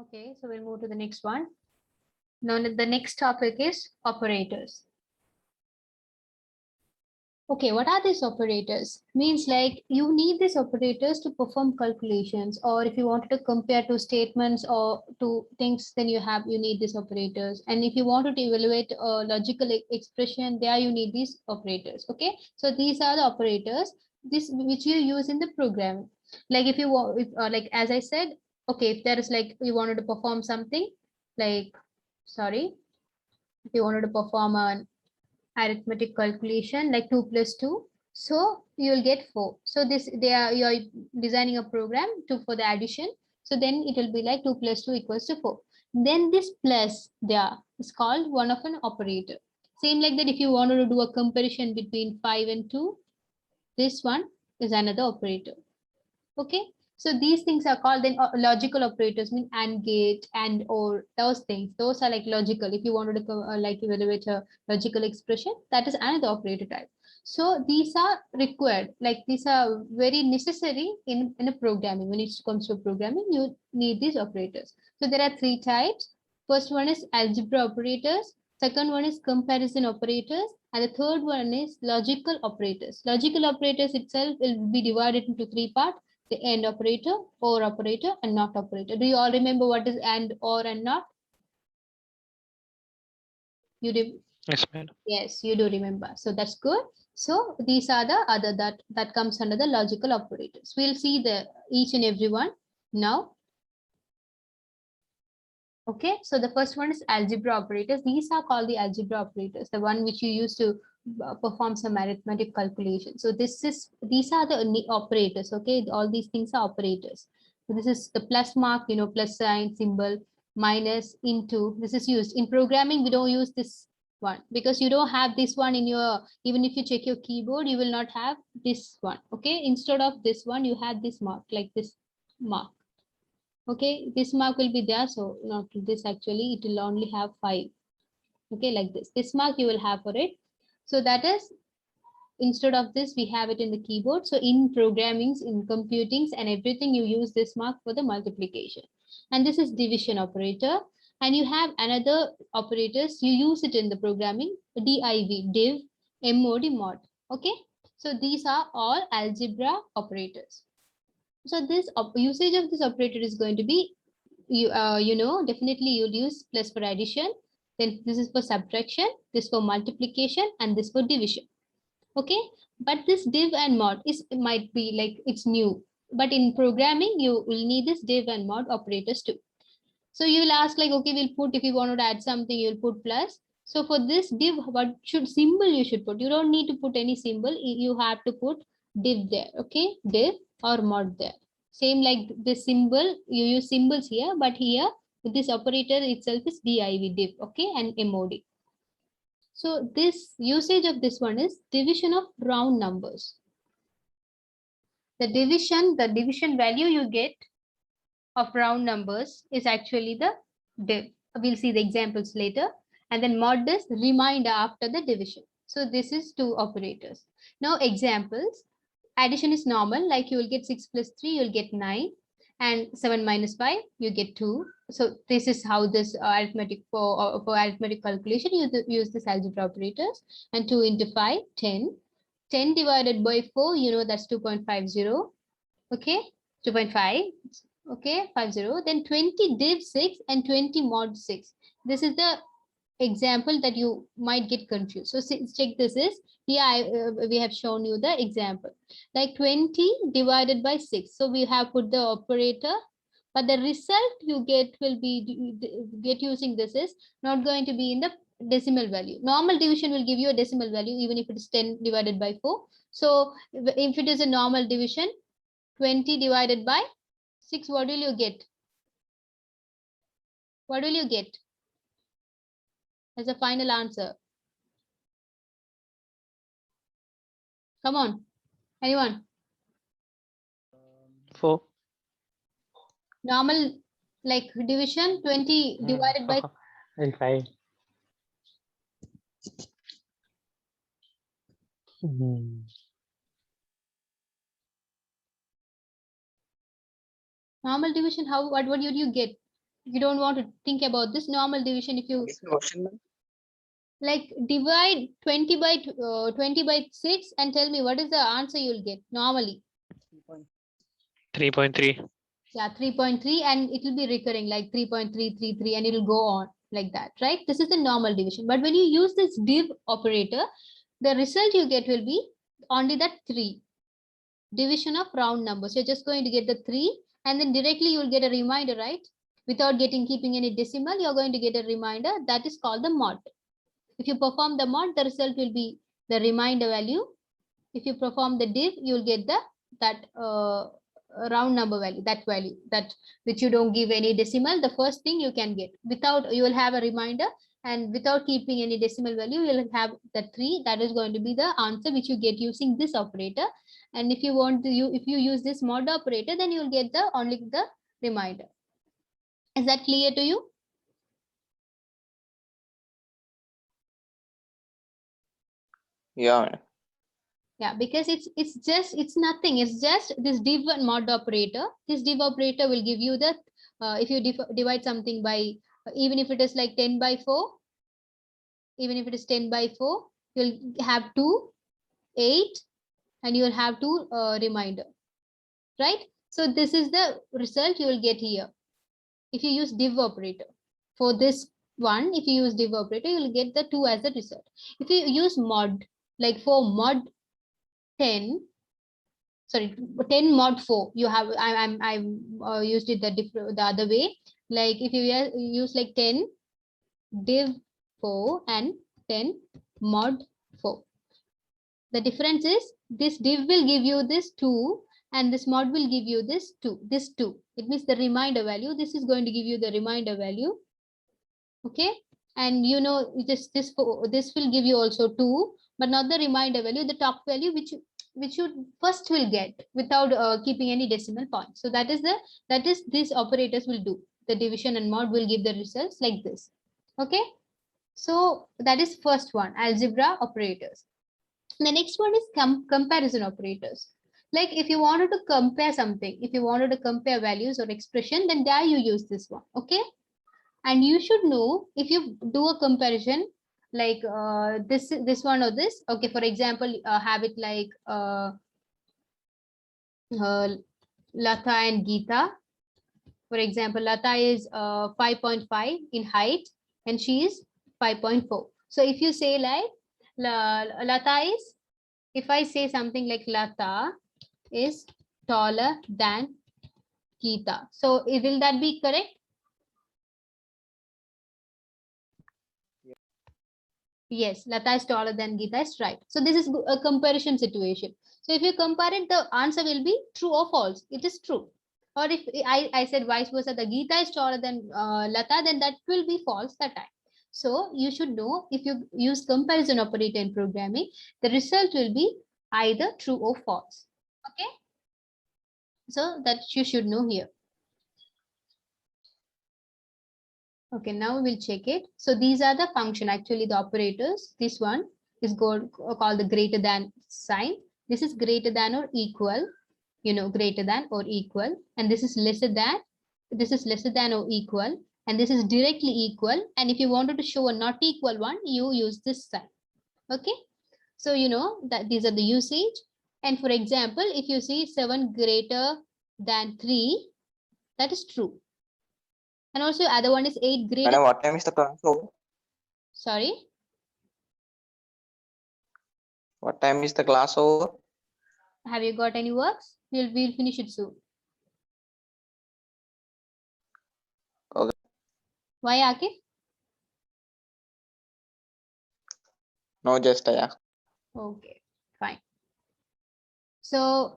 Okay, so we'll move to the next one. Now the next topic is operators. Okay, what are these operators? Means like you need these operators to perform calculations, or if you wanted to compare two statements or two things, then you need these operators. And if you wanted to evaluate a logical expression, there you need these operators. Okay, so these are the operators this which you use in the program. Like if you want, if, like as I said, okay, if there is like you wanted to perform something, like sorry, if you wanted to perform an arithmetic calculation like 2 plus 2, so you'll get 4. So this you're designing a program to for the addition, so then it will be like 2 plus 2 equals to 4. Then this plus there is called one of an operator. Same like that, if you wanted to do a comparison between 5 and 2, this one is another operator. Okay, so these things are called then logical operators, mean and, gate, and, or, those things, those are like logical. If you wanted to like evaluate a logical expression, that is another operator type. So these are required, like these are very necessary in a programming. When it comes to programming, you need these operators. So there are three types. First one is algebra operators, second one is comparison operators, and the third one is logical operators. Logical operators itself will be divided into three parts: the AND operator, OR operator, and NOT operator. Do you all remember what is AND, OR, and NOT? You do? Yes, madam. Yes, you do remember. So that's good. So these are the other that comes under the logical operators. We'll see the each and every one now. Okay, so the first one is algebra operators. These are called the algebra operators, the one which you use to perform some arithmetic calculation. So these are the operators. Okay, all these things are operators. So this is the plus mark, plus sign, symbol, minus, into. This is used in programming. We don't use this one because you don't have this one in your, even if you check your keyboard, you will not have this one. Okay, instead of this one, you have this mark, like this mark. Okay, this mark will be there, so not this, actually it will only have 5. Okay, like this mark you will have for it. So that is, instead of this we have it in the keyboard. So in programmings, in computings and everything, you use this mark for the multiplication. And this is division operator. And you have another operators, you use it in the programming: div, mod, mod. Okay, so these are all algebra operators. So this usage of this operator is going to be, definitely you'll use plus for addition, then this is for subtraction, this for multiplication, and this for division. Okay, but this div and mod might be like it's new, but in programming you will need this div and mod operators too. So you will ask like, okay, we'll put, if you want to add something, you'll put plus. So for this div, what should symbol you should put? You don't need to put any symbol. You have to put div there. Okay, div or mod there. Same like this symbol, you use symbols here, but here this operator itself is div, div. Okay, and mod. So this usage of this one is division of round numbers. The division value you get of round numbers is actually the div. We'll see the examples later. And then mod is remainder after the division. So this is two operators. Now examples. Addition is normal, like you will get 6 plus 3, you'll get 9. And 7 minus 5, you get 2. So this is how this arithmetic for arithmetic calculation, you use this algebra operators. And 2 into 5, 10. 10 divided by 4, that's 2.50. Okay, 2.5. Okay, 50. Then 20 div 6 and 20 mod 6. This is the example that you might get confused. So check, this is here, we have shown you the example, like 20 divided by 6. So we have put the operator, but the result you get will be get using this is not going to be in the decimal value. Normal division will give you a decimal value even if it is 10 divided by 4. So if it is a normal division, 20 divided by 6, what will you get? What will you get as a final answer? Come on, anyone? 4. Normal, like division, 20 divided by. I'll try. Normal division, how, what would you get? You don't want to think about this normal division. If you What is the question, ma'am? like divide 20 by 6 and tell me what is the answer you'll get normally. 3.3. Yeah, 3.3, and it will be recurring like 3.333, and it will go on like that, right? This is the normal division. But when you use this div operator, the result you get will be only that 3. Division of round numbers. You're just going to get the 3, and then directly you'll get a reminder, right? Without keeping any decimal, you're going to get a reminder. That is called the mod. If you perform the mod, the result will be the reminder value. If you perform the div, you'll get that round number value, that value that which you don't give any decimal. The first thing you can get without, you will have a reminder, and without keeping any decimal value, you'll have the 3. That is going to be the answer which you get using this operator. And if you want to if you use this mod operator, then you'll get the only the reminder. Is that clear to you? Yeah, madam. Yeah, because it's nothing. It's just this div and mod operator. This div operator will give you the if you divide something by even if it is like 10 by 4, even if it is 10 by 4, you'll have 2, 8, and you'll have 2 reminder, right? So this is the result you will get here. If you use div operator for this one, if you use div operator, you'll get the 2 as a result. If you use mod, like for mod 10, sorry, 10 mod 4, you have, I'm used it the other way. Like if you use like 10 div 4 and 10 mod 4, the difference is this div will give you this 2, and this mod will give you this 2. It means the reminder value. This is going to give you the reminder value. Okay, and you know this will give you also 2, but not the reminder value, the top value which you first will get without keeping any decimal point. So that is these operators will do. The division and mod will give the results like this. Okay, so that is first one, algebra operators. The next one is comparison operators. Like if you wanted to compare something, if you wanted to compare values or expression, then there you use this one. Okay, and you should know if you do a comparison like this one or this. Okay, for example, have it like Latha and Geeta. For example, Latha is 5.5 in height and she is 5.4. So if you say like Latha is, if I say something like Latha is taller than Geeta, so will that be correct? Yes, Latha is taller than Geeta is right. So this is a comparison situation. So if you compare it, the answer will be true or false. It is true. Or if I said vice versa, the Geeta is taller than Latha, then that will be false that time. So you should know if you use comparison operator in programming, the result will be either true or false. Okay. So that you should know here. Okay, now we'll check it. So these are the function, actually the operators. This one is called the greater than sign. This is greater than or equal, you know, greater than or equal. And this is lesser than or equal. And this is directly equal. And if you wanted to show a not equal one, you use this sign. Okay. So you know that these are the usage. And for example, if you see 7 greater than 3, that is true. And also other one is 8 greater. Madam, what time is the class over? Sorry. What time is the class over? Have you got any works? We'll finish it soon. Okay. Why, Akif? No, just I asked. Okay, fine. So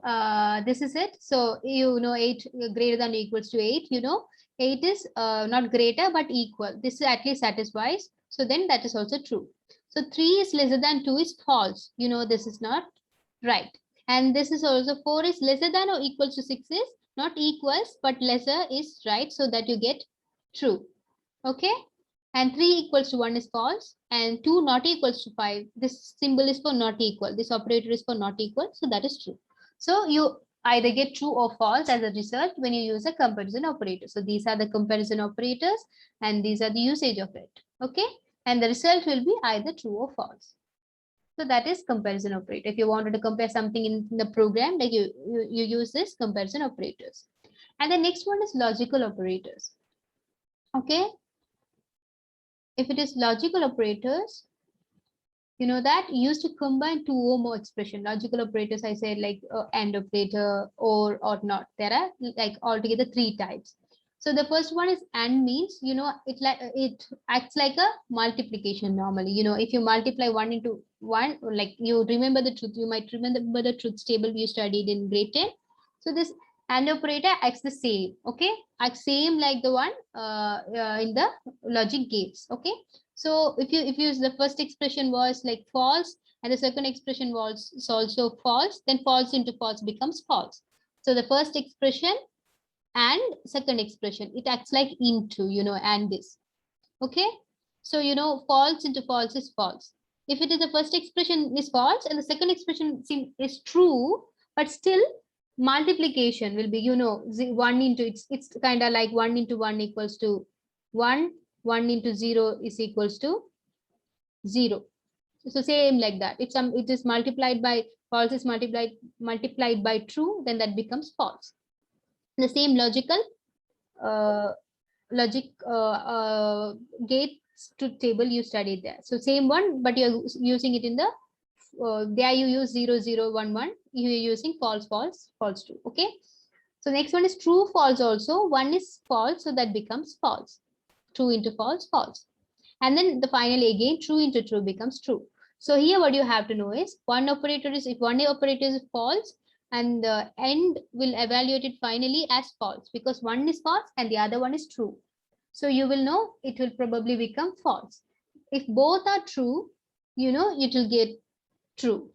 this is it. So you know 8 greater than or equals to 8. You know 8 is not greater but equal. This at least satisfies. So then that is also true. So 3 is lesser than 2 is false. You know this is not right. And this is also 4 is lesser than or equals to 6 is not equals but lesser is right. So that you get true. Okay. And 3 equals to 1 is false, and 2 not equals to 5. This symbol is for not equal. This operator is for not equal. So that is true. So you either get true or false as a result when you use a comparison operator. So these are the comparison operators and these are the usage of it. Okay. And the result will be either true or false. So that is comparison operator. If you wanted to compare something in the program, like you use this comparison operators. And the next one is logical operators. Okay. If it is logical operators, you know that used to combine two or more expression. Logical operators, I said, like AND operator or not. There are like altogether 3 types. So the first one is AND means, you know, it acts like a multiplication normally. You know, if you multiply 1 into 1, like you remember the truth, you might remember the truth table you studied in grade 10. So this AND operator acts the same, okay? Acts same like the one in the logic gates, okay? So if you the first expression was like false and the second expression was also false, then false into false becomes false. So the first expression and second expression, it acts like into, you know, and this. Okay. So, you know, false into false is false. If it is the first expression is false and the second expression is true, but still multiplication will be, you know, 1 into it's kind of like 1 into 1 equals to 1, 1 into 0 is equals to 0. So same like that. If it is multiplied by false is multiplied by true, then that becomes false. The same logical gates to table you studied there. So same one, but you're using it in the there you use 0 0 1 1. You're using false false false true. Okay. So next one is true false also. One is false, so that becomes false. True into false false. And then the final again true into true becomes true. So here what you have to know is one operator is, if one operator is false, and the end will evaluate it finally as false because one is false and the other one is true. So you will know it will probably become false. If both are true, you know, it will get true.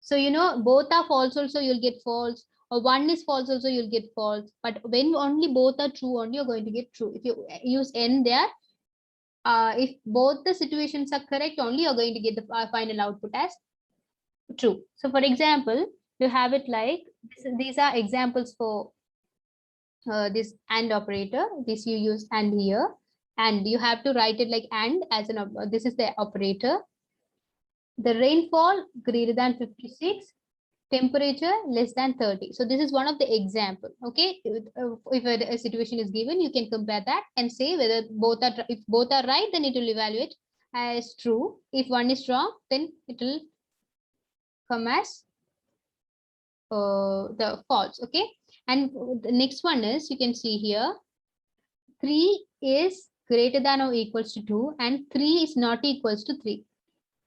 So, you know, both are false also, you'll get false, or one is false also, you'll get false. But when only both are true, only you're going to get true. If you use n there, if both the situations are correct, only you're going to get the final output as true. So for example, you have it like these are examples for this AND operator. This you use AND here, and you have to write it like AND as an this is the operator. The rainfall greater than 56, temperature less than 30. So this is one of the example. Okay, if a situation is given, you can compare that and say whether both are, if both are right, then it will evaluate as true. If one is wrong, then it will come as the false. Okay, and the next one is, you can see here, 3 is greater than or equals to 2 and 3 is not equals to 3.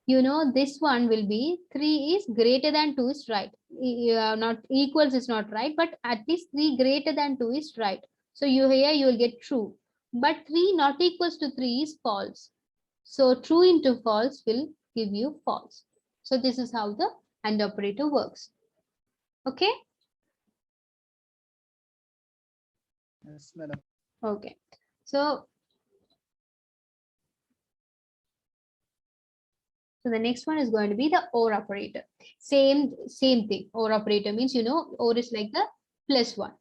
You know, this one will be 3 is greater than 2 is right. Not equals is not right, but at least 3 greater than 2 is right. So you here you will get true, but 3 not equals to 3 is false. So true into false will give you false. So this is how the AND operator works. Okay. Yes, madam. Okay. So the next one is going to be the OR operator. Same thing. OR operator means, you know, OR is like the +1.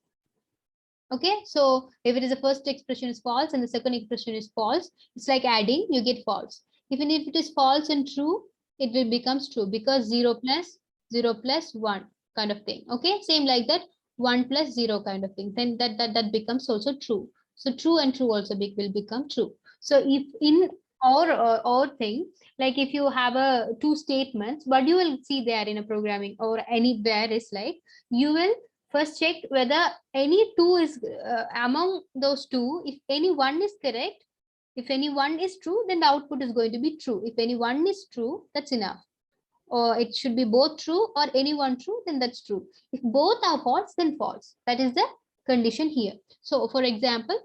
Okay, so if it is the first expression is false and the second expression is false, it's like adding, you get false. Even if it is false and true, it will becomes true because 0 plus 1 kind of thing. Okay, same like that, 1 plus 0 kind of thing. Then that becomes also true. So true and true also will become true. So if in or thing, like if you have a two statements, what you will see there in a programming or anywhere is like, you will first check whether any two is among those two. If any one is correct, if any one is true, then the output is going to be true. If any one is true, that's enough. Or it should be both true or any one true, then that's true. If both are false, then false. That is the condition here. So for example,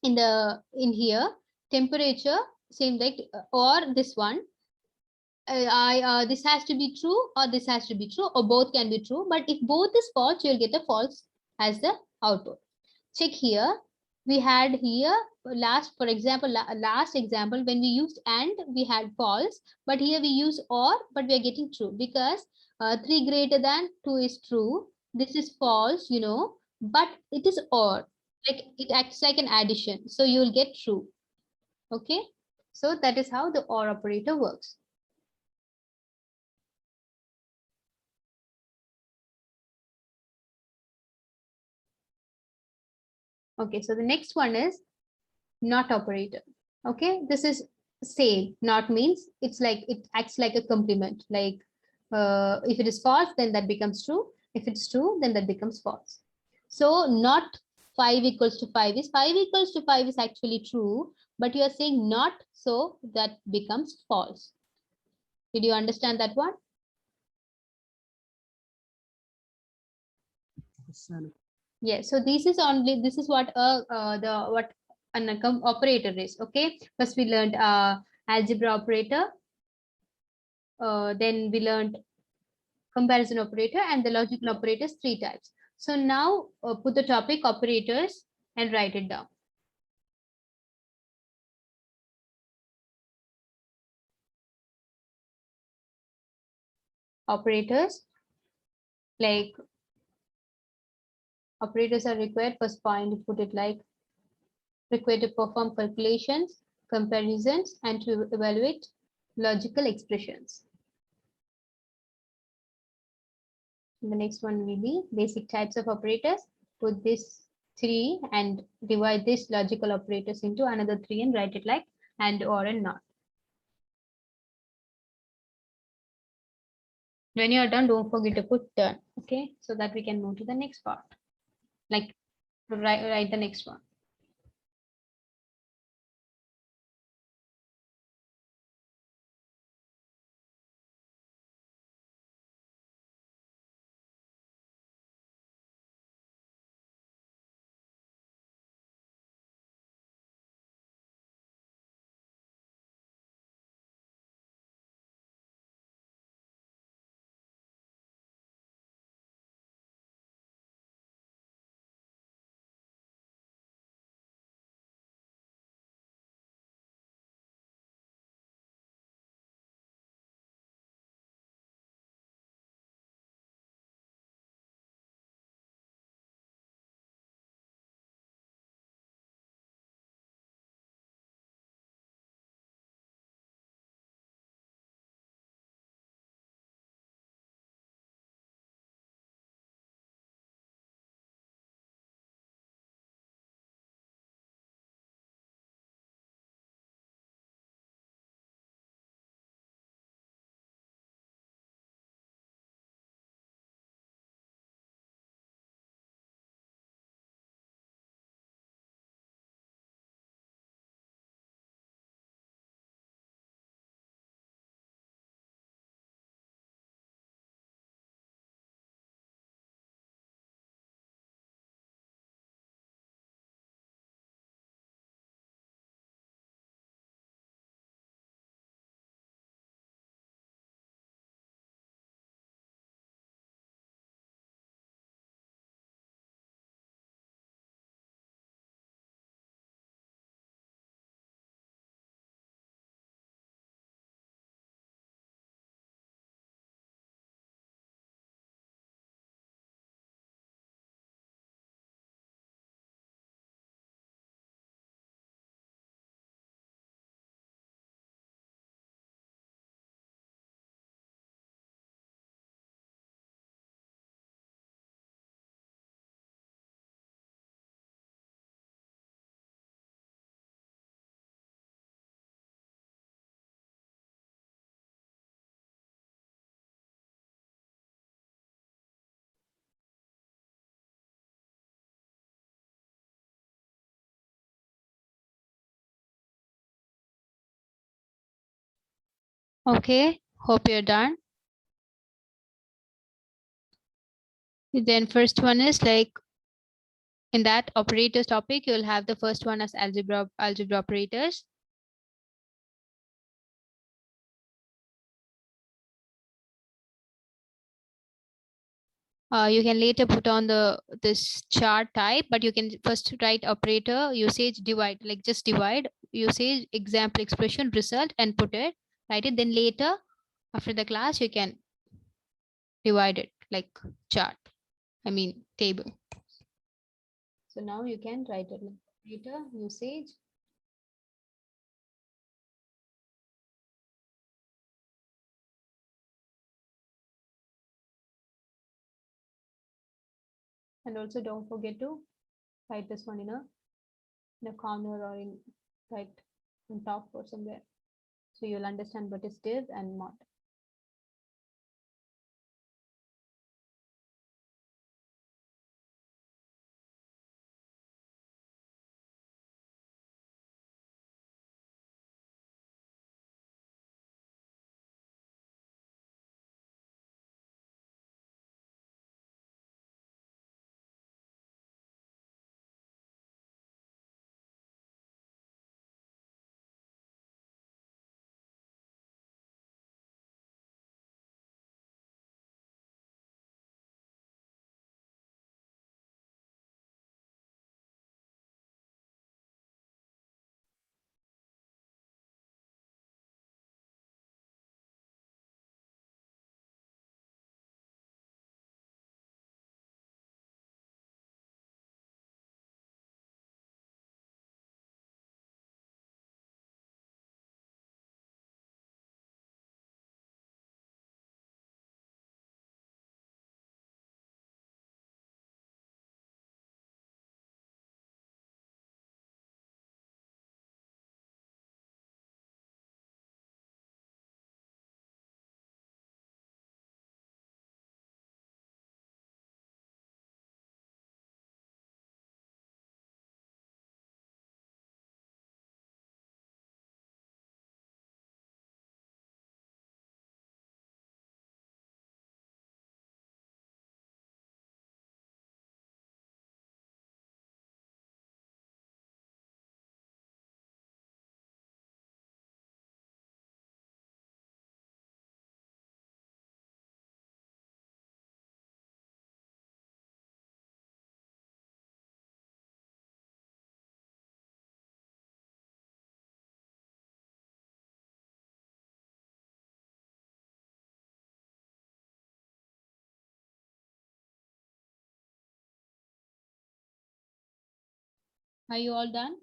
in here, temperature, same like or this one, this has to be true or this has to be true, or both can be true. But if both is false, you'll get a false as the output. Check here. We had here for example, last example, when we used AND, we had false, but here we use OR, but we are getting true because 3 greater than 2 is true. this is false, but it is or, like it acts like an addition. So you'll get true. Okay. So that is how the or operator works. Okay. So the next one is not operator. Okay. This is same. Not means it's like it acts like a complement. Like if it is false, then that becomes true. If it's true, then that becomes false. So not 5 equals to 5 is 5 equals to 5 is actually true, but you are saying not, so that becomes false. Did you understand that one? Yes, madam. Yeah. So this is what an operator is. Okay. First we learned algebra operator. Then we learned comparison operator and the logical operators, 3 types. So now put the topic operators and write it down. Operators, like operators are required. First point, you put it like required to perform calculations, comparisons, and to evaluate logical expressions. The next one will be basic types of operators. Put this 3 and divide this logical operators into another 3 and write it like and, or, and not. When you are done, don't forget to put done. Okay, so that we can move to the next part. Like write the next one. Okay, hope you're done. Then first one is like in that operators topic, you'll have the first one as algebra operators. You can later put on this chart type, but you can first write operator usage divide, like just divide usage example expression result and put it, write it. Then later after the class, you can divide it like chart. I mean table. So now you can write it like data usage. And also don't forget to write this one in a corner or in right on top or somewhere. So you'll understand what is div and mod. Are you all done?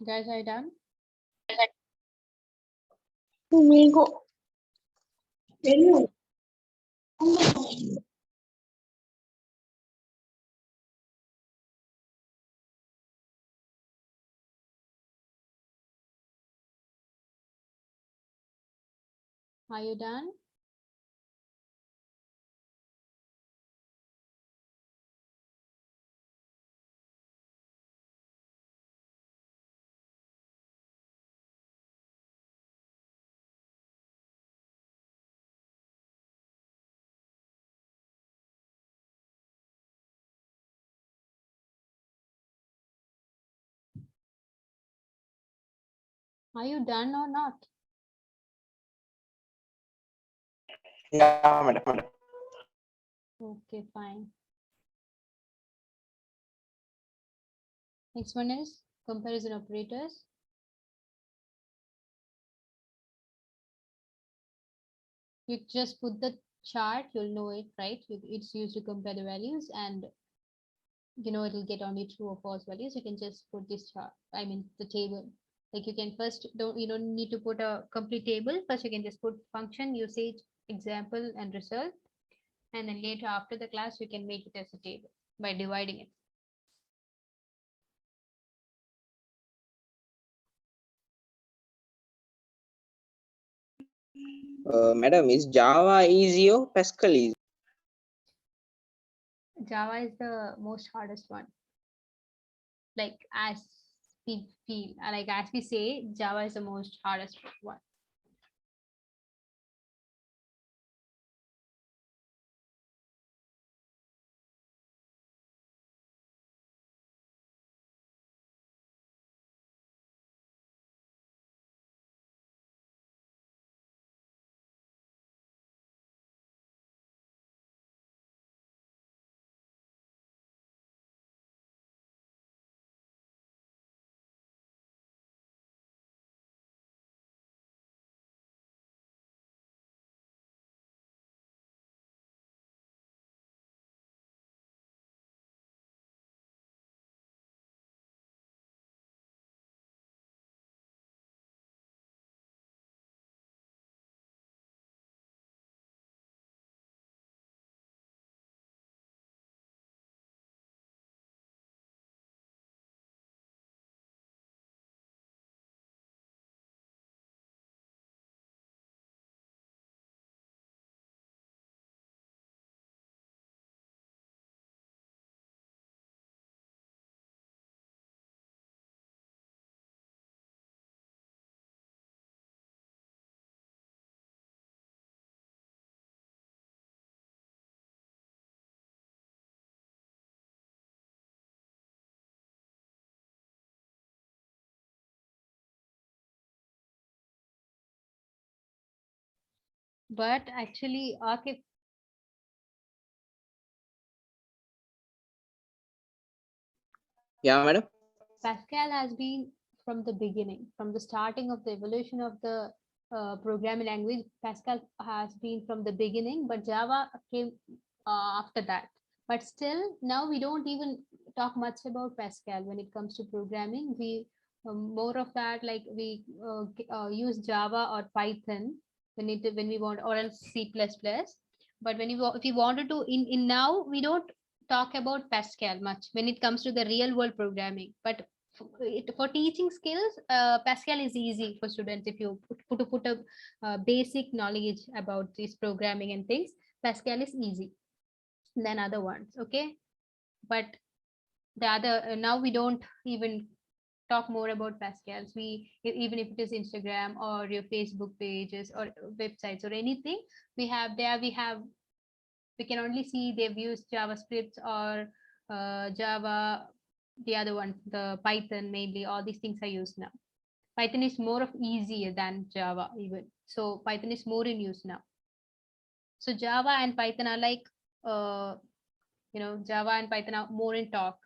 Guys, are you done? Are you done? Are you done or not? Yeah, madam. Okay, fine. Next one is comparison operators. You just put the chart, you'll know it, right? It's used to compare the values, and you know it'll get only true or false values. You can just put this chart, I mean the table. Like you can first you don't need to put a complete table. First you can just put function, usage, example, and result. And then later after the class, you can make it as a table by dividing it. Madam, is Java easy or Pascal easy? Java is the most hardest one. Like as we feel, like as we say, Java is the most hardest one. But actually, Akif, Yeah, madam. Pascal has been from the beginning, from the starting of the evolution of the programming language. Pascal has been from the beginning, but Java came after that. But still, now we don't even talk much about Pascal when it comes to programming. We more of that like we use Java or Python when we want, or else C++. But when if we wanted to in now we don't talk about Pascal much when it comes to the real world programming. But for teaching skills, Pascal is easy for students if you put a basic knowledge about this programming and things. Pascal is easy than other ones. Okay, but the other now we don't even talk more about Pascals. Even if it is Instagram or your Facebook pages or websites or anything, we have we can only see they've used JavaScript or Java, the other one, the Python mainly. All these things are used now. Python is more of easier than Java even. So Python is more in use now. So Java and Python are like, Java and Python are more in talk.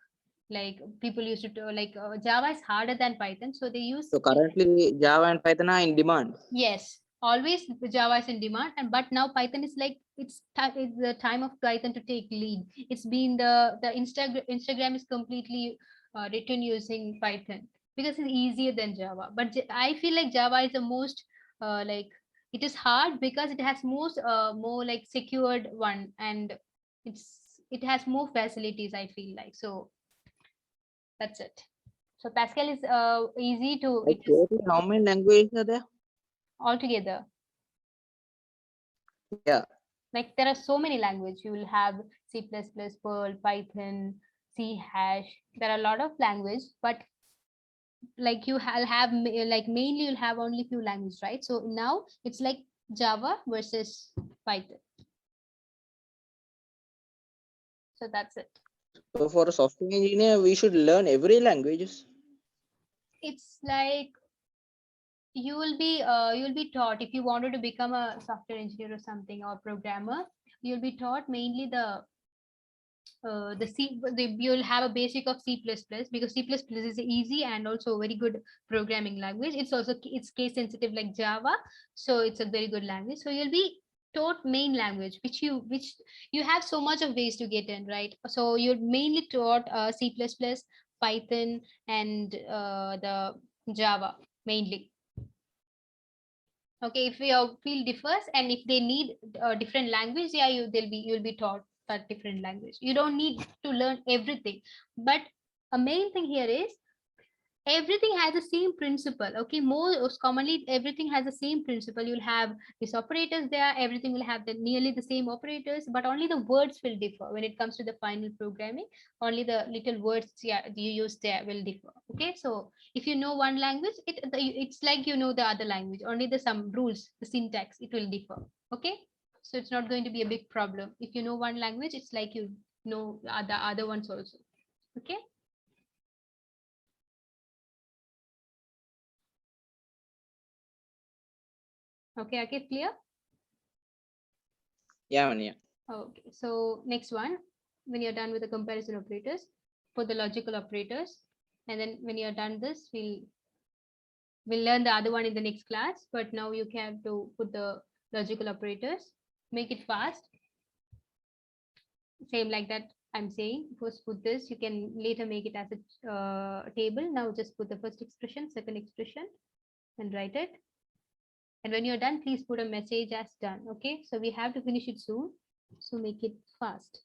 Like people used to like Java is harder than Python, so they use. So currently Java and Python are in demand. Yes, always Java is in demand, and but now Python is like it's the time of Python to take lead. It's been the Instagram is completely written using Python because it's easier than Java. But I feel like Java is the most like it is hard because it has most more like secured one, and it has more facilities. I feel like so that's it. So Pascal is easy to Like it is totally how many languages are there? altogether. Yeah. Like there are so many languages. You will have C++, Perl, Python, C hash. There are a lot of language, but like have like mainly you'll have only few languages, right? So now it's like Java versus Python. So that's it. So for a software engineer, we should learn every languages. It's like you will be taught if you wanted to become a software engineer or something or programmer, you'll be taught mainly you'll have a basic of C++ because C++ is easy and also a very good programming language. It's also it's case sensitive like Java, so it's a very good language. So you'll be taught main language which you have so much of ways to get in, right? So you're mainly taught C++, Python, and the Java mainly. Okay, if your field differs and if they need a different language, yeah, you'll be taught that different language. You don't need to learn everything, but a main thing here is everything has the same principle. Okay, most commonly everything has the same principle. You'll have these operators there, everything will have nearly the same operators, but only the words will differ when it comes to the final programming. Only the little words, yeah, you use there will differ. Okay, so if you know one language, it's like you know the other language, only the some rules, the syntax, it will differ. Okay, so it's not going to be a big problem. If you know one language, it's like you know the other ones also. Okay. Okay, okay, clear. Yeah, man, yeah. Okay, so next one, when you're done with the comparison operators, for the logical operators, and then when you're done this, we'll learn the other one in the next class. But now you have to put the logical operators, make it fast, same like that. I'm saying first put this. You can later make it as a table. Now just put the first expression, second expression, and write it. And when you're done, please put a message as done. Okay, so we have to finish it soon, so make it fast.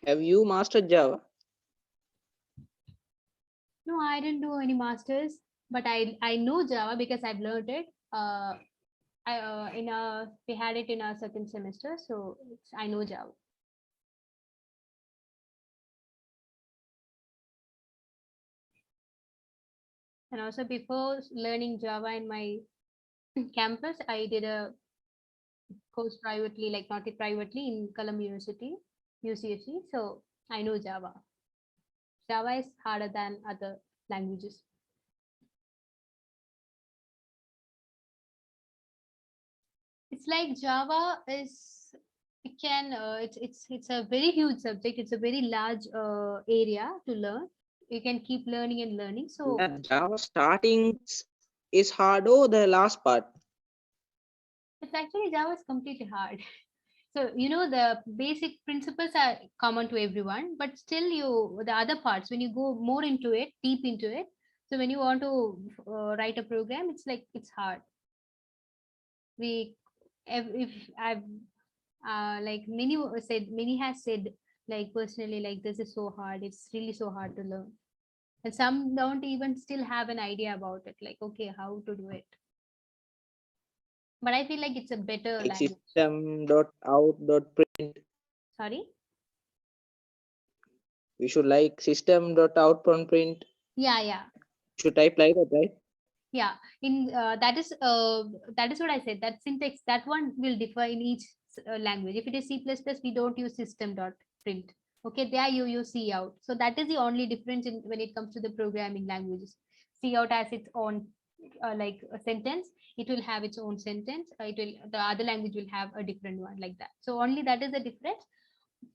Have you mastered Java? No, I didn't do any masters, but I know Java because I've learned it. We had it in our second semester, so I know Java. And also before learning Java in my campus, I did a course privately, like not it privately in Colum University, UCSC. So I know Java. Java is harder than other languages. It's like Java is it's a very huge subject. It's a very large area to learn. You can keep learning and learning. So That Java starting is hard or the last part? it's actually Java is completely hard. So the basic principles are common to everyone, but still the other parts when you go more into it, deep into it. So when you want to write a program, it's hard. We if I've like many has said like personally like this is so hard. It's really so hard to learn, and some don't even still have an idea about it. Like okay, how to do it. But I feel like it's a better Like language. system.out.print. Sorry. We should like system.out.print. Yeah. Should type like that, right? Yeah, in that is what I said. That syntax, that one will differ in each language. If it is C++, we don't use system dot print. Okay, there you use cout. So that is the only difference in when it comes to the programming languages. Cout has its own like a sentence. It will have its own sentence. The other language will have a different one like that. So only that is the difference.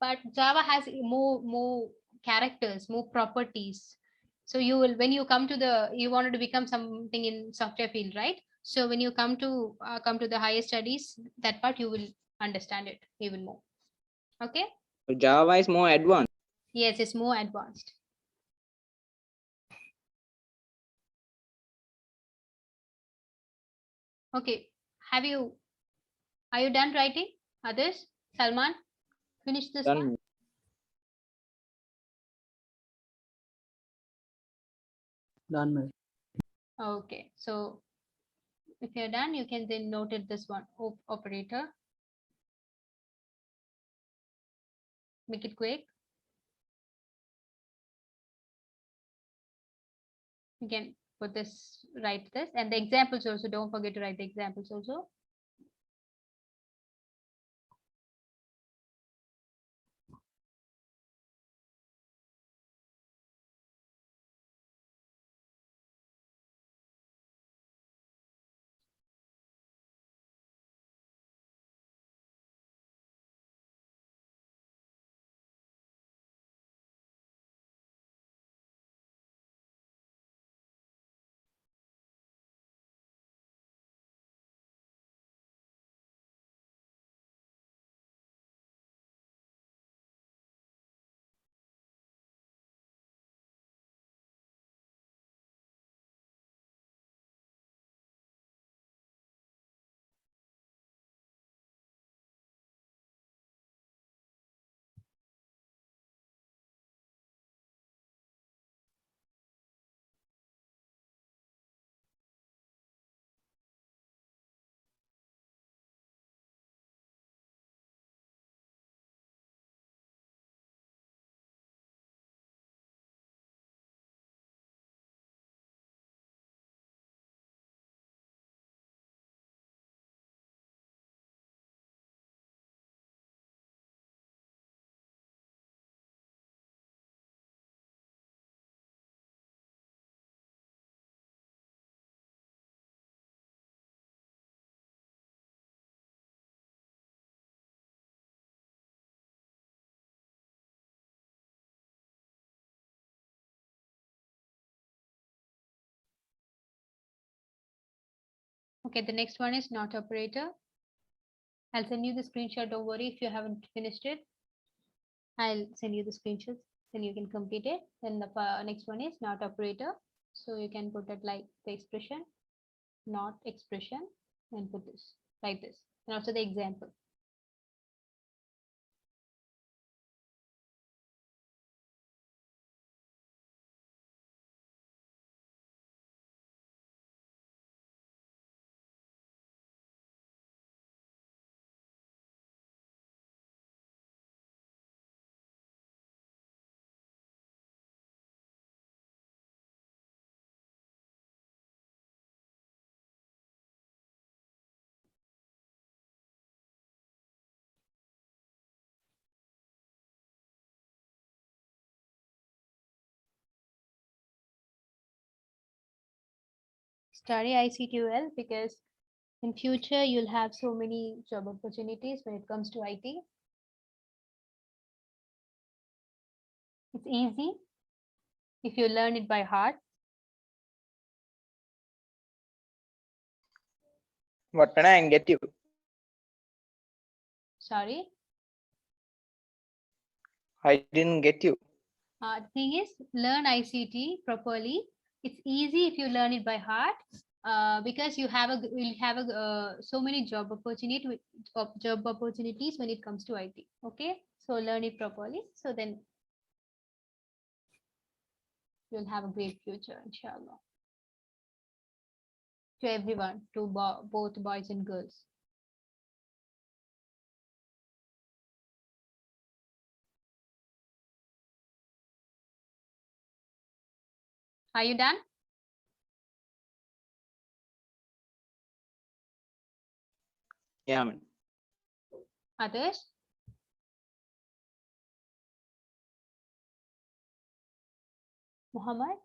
But Java has more characters, more properties. So you will when you come to the you wanted to become something in software field, right? So when you come to the higher studies, that part you will understand it even more. Okay. So Java is more advanced. Yes, it's more advanced. Okay, are you done writing? Others? Salman, finish this one. Done. Done, ma'am. Okay, so if you're done, you can then note it this one operator. Make it quick. You can put this, write this, and the examples also. Don't forget to write the examples also. Okay, the next one is not operator. I'll send you the screenshot. Don't worry if you haven't finished it. I'll send you the screenshots, then you can complete it. Then the next one is not operator. So you can put it like the expression, not expression, and put this like this. And also the example. Study ICT well, because in future you'll have so many job opportunities when it comes to IT. It's easy if you learn it by heart. What can I get you? Sorry. I didn't get you. The thing is, learn ICT properly. It's easy if you learn it by heart, because you have will have so many job opportunities when it comes to IT. Okay, so learn it properly. So then you'll have a great future, inshallah. To everyone, to both boys and girls. Are you done? Yeah, man. Others? Muhammad?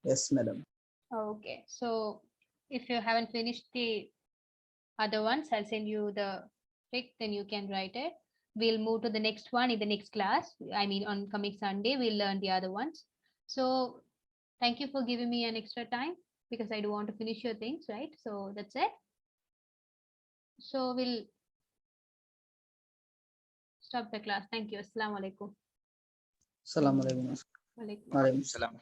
Yes, madam. Okay, so if you haven't finished the other ones, I'll send you the trick, then you can write it. We'll move to the next one in the next class. I mean, on coming Sunday, we'll learn the other ones. So thank you for giving me an extra time, because I do want to finish your things, right? So that's it. So we'll stop the class. Thank you. Assalamu alaikum. Assalamu alaikum. Walaikum. Waalaikum Salam.